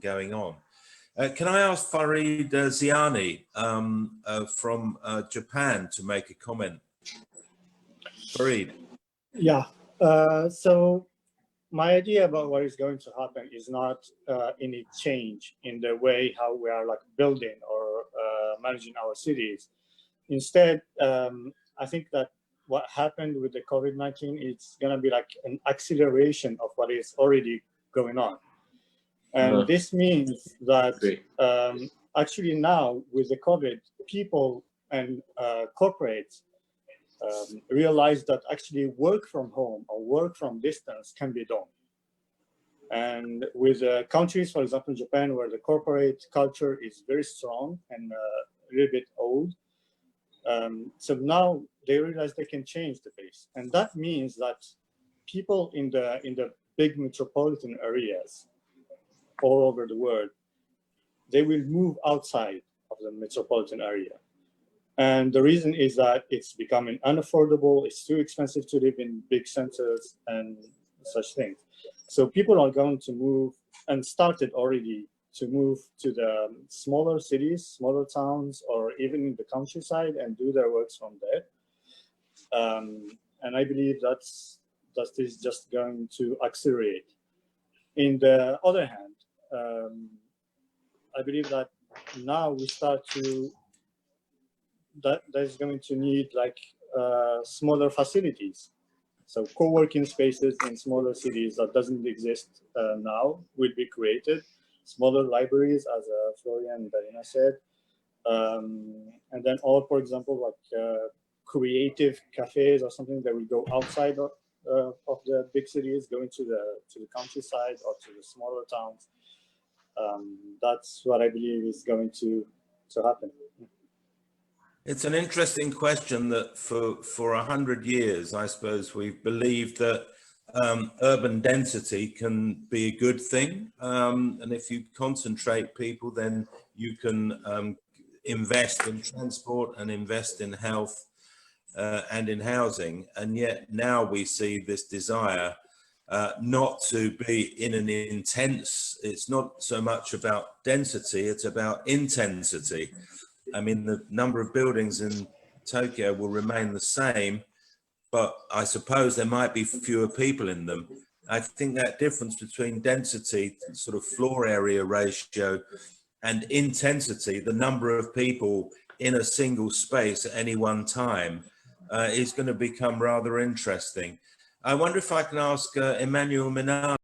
going on. Can I ask Farid Ziani from Japan to make a comment? Farid. Yeah, so my idea about what is going to happen is not any change in the way how we are like building or managing our cities. Instead, I think that what happened with the COVID-19 is going to be like an acceleration of what is already going on. And this means that actually now with the COVID, people and corporates realize that actually work from home or work from distance can be done. And with countries, for example, Japan, where the corporate culture is very strong and a little bit old, so now they realize they can change the pace. And that means that people in the big metropolitan areas all over the world, they will move outside of the metropolitan area. And the reason is that it's becoming unaffordable, it's too expensive to live in big centers and such things. So people are going to move, and started already to move to the smaller cities, smaller towns, or even in the countryside and do their works from there. And I believe that is just going to accelerate. In the other hand, I believe that now we start to, that is going to need like smaller facilities. So co-working spaces in smaller cities that doesn't exist now will be created. Smaller libraries, as Florian and Darina said. And then all, for example, like creative cafes or something that will go outside of the big cities, going to the countryside or to the smaller towns. That's what I believe is going to happen. It's an interesting question that for 100 years, I suppose we've believed that urban density can be a good thing. And if you concentrate people, then you can invest in transport and invest in health and in housing. And yet now we see this desire not to be in an intense, it's not so much about density, it's about intensity. I mean, the number of buildings in Tokyo will remain the same, but I suppose there might be fewer people in them. I think that difference between density, sort of floor area ratio, and intensity, the number of people in a single space at any one time, is going to become rather interesting. I wonder if I can ask Emmanuel Minard